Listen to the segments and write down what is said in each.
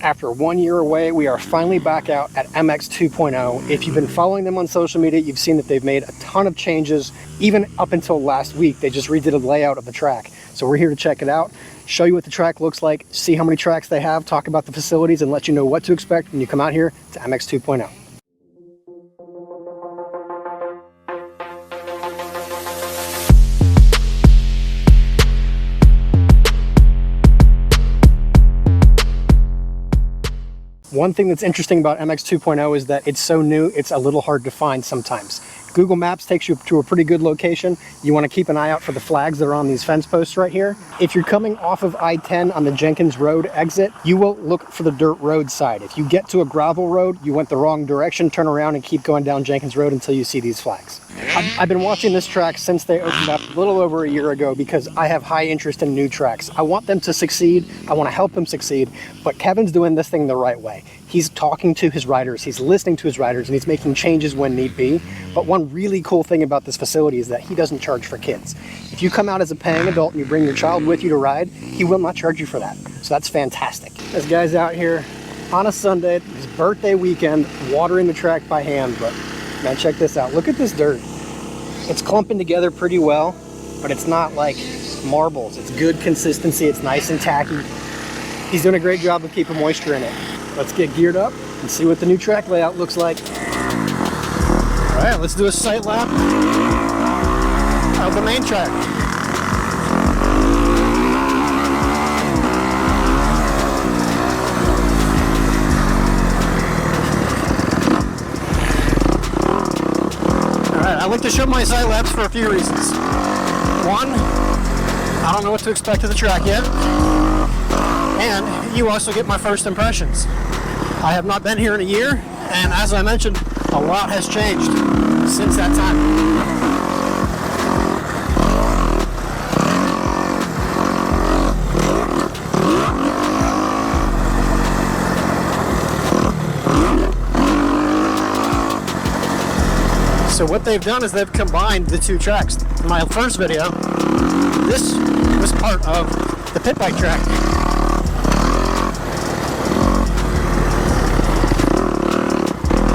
After 1 year away, we are finally back out at MX2.0. If you've been following them on social media, you've seen that they've made a ton of changes. Even up until last week, they just redid a layout of the track. So we're here to check it out, show you what the track looks like, see how many tracks they have, talk about the facilities, and let you know what to expect when you come out here to MX2.0. One thing that's interesting about MX2.0 is that it's so new, it's a little hard to find sometimes. Google Maps takes you to a pretty good location. You want to keep an eye out for the flags that are on these fence posts right here. If you're coming off of I-10 on the Jenkins Road exit, you will look for the dirt road side. If you get to a gravel road, you went the wrong direction, turn around and keep going down Jenkins Road until you see these flags. I've been watching this track since they opened up a little over a year ago because I have high interest in new tracks. I want them to succeed, I want to help them succeed, but Kevin's doing this thing the right way. He's talking to his riders, he's listening to his riders, and he's making changes when need be. But one really cool thing about this facility is that he doesn't charge for kids. If you come out as a paying adult and you bring your child with you to ride, he will not charge you for that. So that's fantastic. This guy's out here on a Sunday, his birthday weekend, watering the track by hand. But man, check this out. Look at this dirt. It's clumping together pretty well, but it's not like marbles. It's good consistency. It's nice and tacky. He's doing a great job of keeping moisture in it. Let's get geared up and see what the new track layout looks like. All right, let's do a sight lap of the main track. All right, I like to show my sight laps for a few reasons. One, I don't know what to expect of the track yet. And you also get my first impressions. I have not been here in a year, and as I mentioned, a lot has changed since that time. So what they've done is they've combined the two tracks. In my first video, this was part of the pit bike track.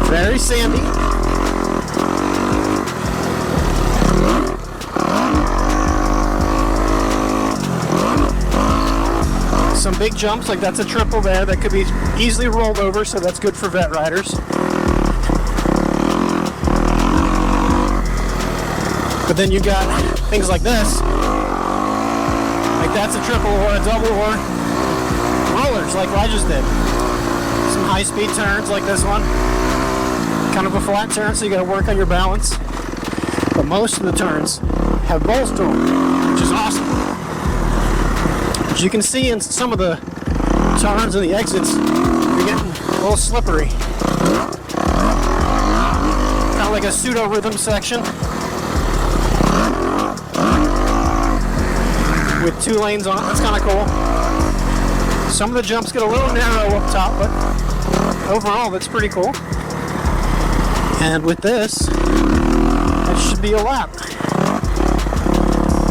Very sandy. Some big jumps, like that's a triple there that could be easily rolled over, so that's good for vet riders. But then you got things like this, like that's a triple or a double or rollers like I just did. Some high-speed turns like this one. Kind of a flat turn, so you got to work on your balance. But most of the turns have bowls to them, which is awesome. As you can see in some of the turns and the exits, you're getting a little slippery. Kind of like a pseudo rhythm section with two lanes on it. That's kind of cool. Some of the jumps get a little narrow up top, but overall that's pretty cool. And with this, that should be a lap.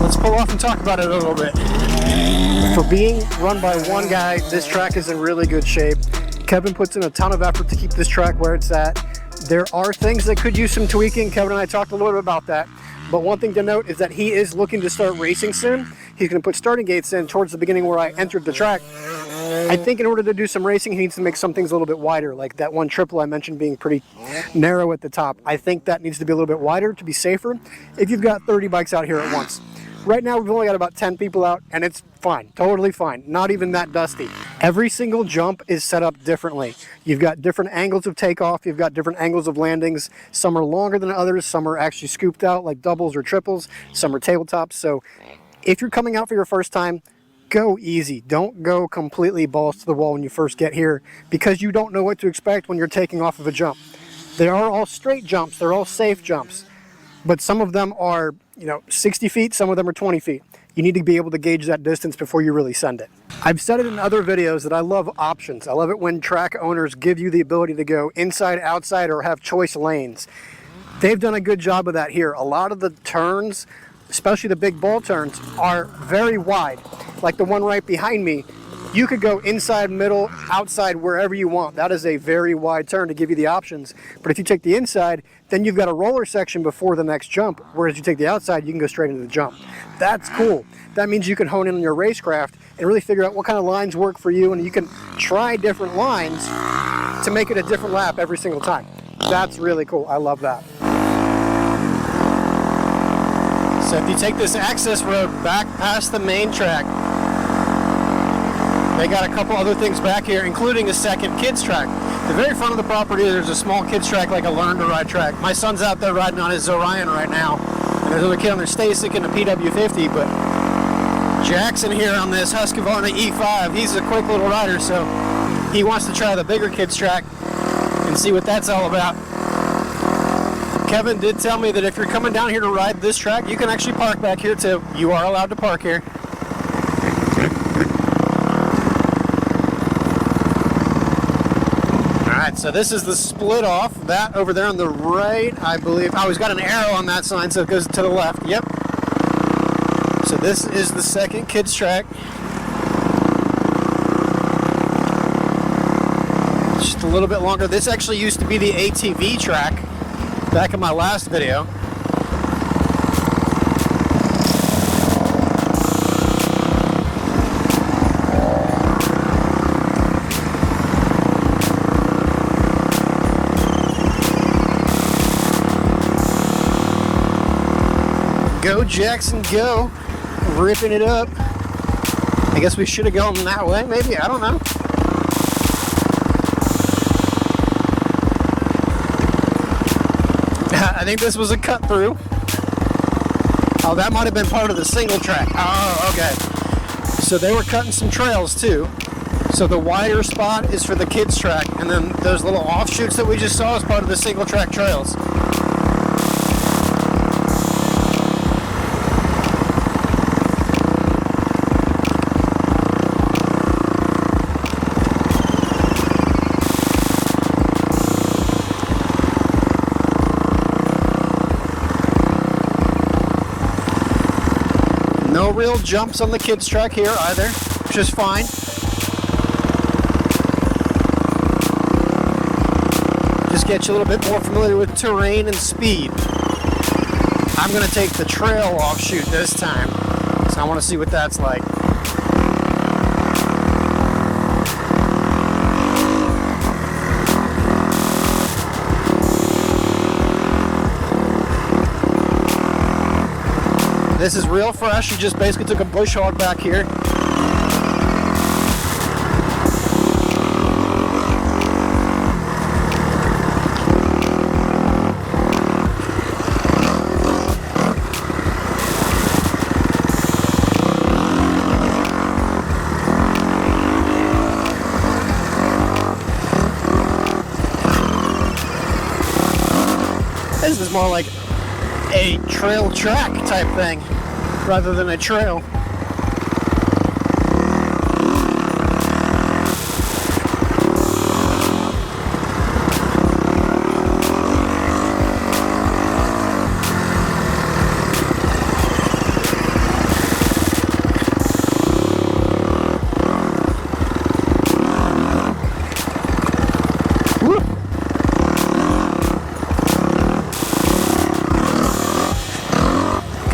Let's pull off and talk about it a little bit. For being run by one guy, this track is in really good shape. Kevin puts in a ton of effort to keep this track where it's at. There are things that could use some tweaking. Kevin and I talked a little bit about that. But one thing to note is that he is looking to start racing soon. He's going to put starting gates in towards the beginning where I entered the track. I think in order to do some racing, he needs to make some things a little bit wider, like that one triple I mentioned being pretty narrow at the top. I think that needs to be a little bit wider to be safer if you've got 30 bikes out here at once. Right now, we've only got about 10 people out, and it's fine, totally fine, not even that dusty. Every single jump is set up differently. You've got different angles of takeoff, you've got different angles of landings. Some are longer than others, some are actually scooped out like doubles or triples, some are tabletops. So if you're coming out for your first time, go easy. Don't go completely balls to the wall when you first get here because you don't know what to expect when you're taking off of a jump. They are all straight jumps, they're all safe jumps, but some of them are 60 feet, some of them are 20 feet. You need to be able to gauge that distance before you really send it. I've said it in other videos that I love options. I love it when track owners give you the ability to go inside, outside, or have choice lanes. They've done a good job of that here. A lot of the turns, especially the big ball turns, are very wide. Like the one right behind me, You could go inside, middle, outside, wherever you want. That is a very wide turn to give you the options. But if you take the inside, then you've got a roller section before the next jump, whereas you take the outside, you can go straight into the jump. That's cool. That means you can hone in on your racecraft and really figure out what kind of lines work for you, and you can try different lines to make it a different lap every single time. That's really cool. I love that. So if you take this access road back past the main track, they got a couple other things back here, including a second kids track. The very front of the property, there's a small kids track, like a learn to ride track. My son's out there riding on his Orion right now, and there's another kid on there, Stasic, in a PW50, but Jackson here on this Husqvarna E5, he's a quick little rider, so he wants to try the bigger kids track and see what that's all about. Kevin did tell me that if you're coming down here to ride this track, you can actually park back here too. You are allowed to park here. Alright, so this is the split off. That over there on the right, I believe. Oh, he's got an arrow on that sign, so it goes to the left. Yep. So this is the second kids track. Just a little bit longer. This actually used to be the ATV track back in my last video. Go Jackson, go. Ripping it up. I guess we should have gone that way, maybe, I don't know. I think this was a cut through. Oh, that might have been part of the single track. Oh, okay. So they were cutting some trails too. So the wider spot is for the kids track, and then those little offshoots that we just saw is part of the single track trails. No real jumps on the kids track here either, which is fine. Just get you a little bit more familiar with terrain and speed. I'm going to take the trail offshoot this time, so I want to see what that's like. This is real fresh. You just basically took a bush hog back here. This is more like a trail track type thing rather than a trail.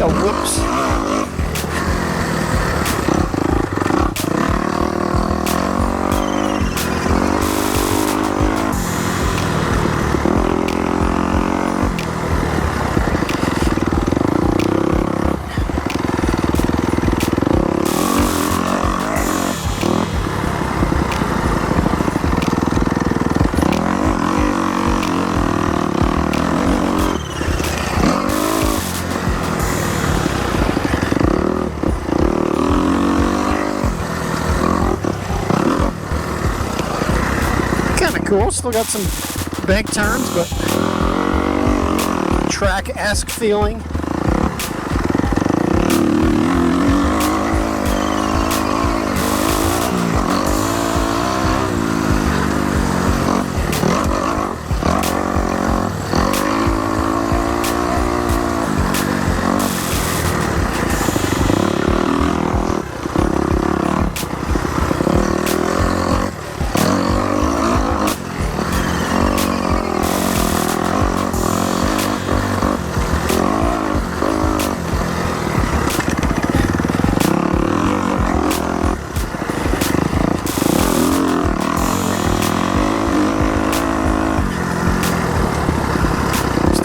Whoops. Cool, still got some bank turns, but track-esque feeling.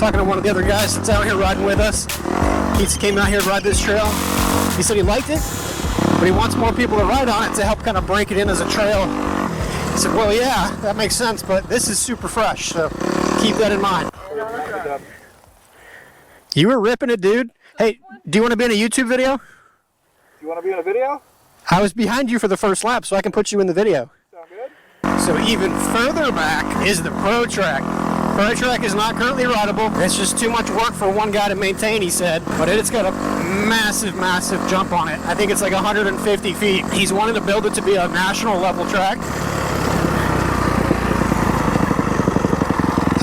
talking to one of the other guys that's out here riding with us. He came out here to ride this trail. He said he liked it, but he wants more people to ride on it to help kind of break it in as a trail. I said, well, yeah, that makes sense, but this is super fresh, so keep that in mind. You were ripping it, dude. Hey, do you want to be in a YouTube video? You want to be in a video? I was behind you for the first lap, so I can put you in the video. Sound good? So even further back is the Pro Track. Pro Track is not currently rideable. It's just too much work for one guy to maintain, he said. But it's got a massive, massive jump on it. I think it's like 150 feet. He's wanting to build it to be a national level track.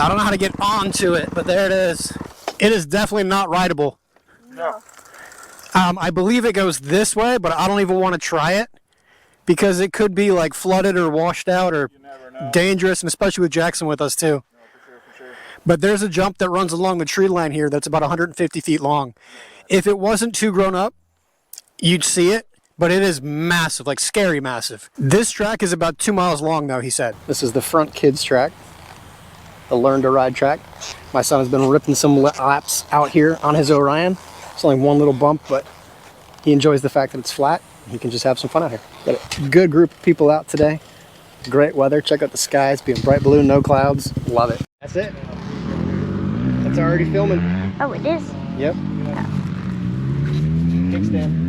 I don't know how to get onto it, but there it is. It is definitely not rideable. No. I believe it goes this way, but I don't even want to try it because it could be like flooded or washed out or dangerous, and especially with Jackson with us too. No, for sure. But there's a jump that runs along the tree line here that's about 150 feet long. If it wasn't too grown up, you'd see it, but it is massive, like scary massive. This track is about 2 miles long though, he said. This is the front kids track, the learn to ride track. My son has been ripping some laps out here on his Orion. It's only one little bump, but he enjoys the fact that it's flat. He can just have some fun out here. Got a good group of people out today. Great weather. Check out the skies, being bright blue, no clouds. Love it. That's it. That's already filming. Oh, it is? Yep. Oh. Kickstand.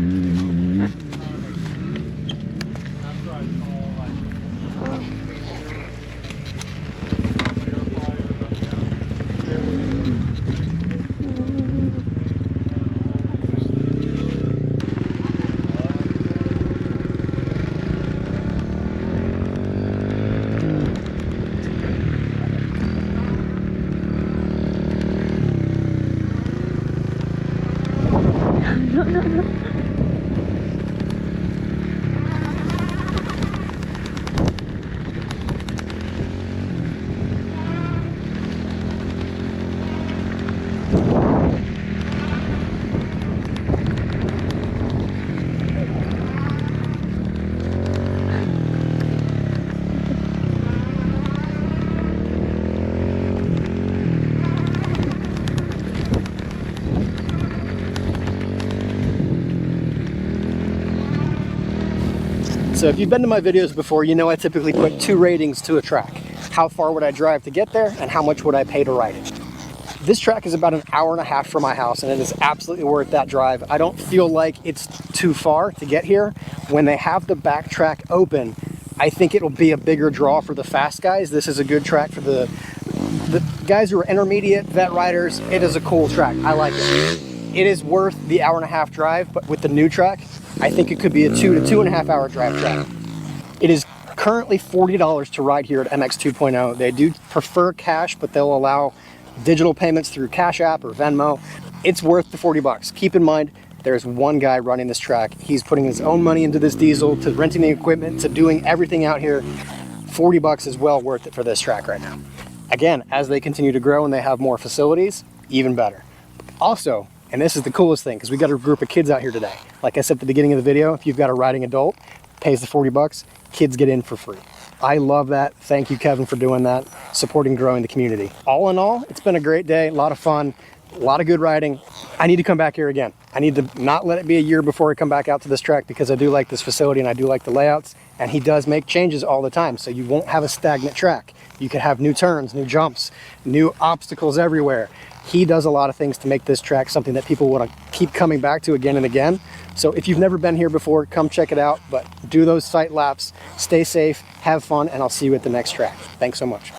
So if you've been to my videos before, you know I typically put 2 ratings to a track. How far would I drive to get there, and how much would I pay to ride it? This track is about an hour and a half from my house, and it is absolutely worth that drive. I don't feel like it's too far to get here. When they have the back track open, I think it'll be a bigger draw for the fast guys. This is a good track for the guys who are intermediate vet riders. It is a cool track. I like it. It is worth the hour and a half drive, but with the new track, I think it could be a 2 to 2.5 hour drive track. It is currently $40 to ride here at MX2Point0. They do prefer cash, but they'll allow digital payments through Cash App or Venmo. It's worth the 40 bucks. Keep in mind, there's one guy running this track. He's putting his own money into this diesel, to renting the equipment, to doing everything out here. 40 bucks is well worth it for this track right now. Again, as they continue to grow and they have more facilities, even better. Also, and this is the coolest thing, because we got a group of kids out here today. Like I said at the beginning of the video, if you've got a riding adult, pays the 40 bucks, kids get in for free. I love that. Thank you, Kevin, for doing that, supporting and growing the community. All in all, it's been a great day, a lot of fun, a lot of good riding. I need to come back here again. I need to not let it be a year before I come back out to this track, because I do like this facility and I do like the layouts, and he does make changes all the time, so you won't have a stagnant track. You could have new turns, new jumps, new obstacles everywhere. He does a lot of things to make this track something that people want to keep coming back to again and again. So if you've never been here before, come check it out, but do those site laps, stay safe, have fun, and I'll see you at the next track. Thanks so much.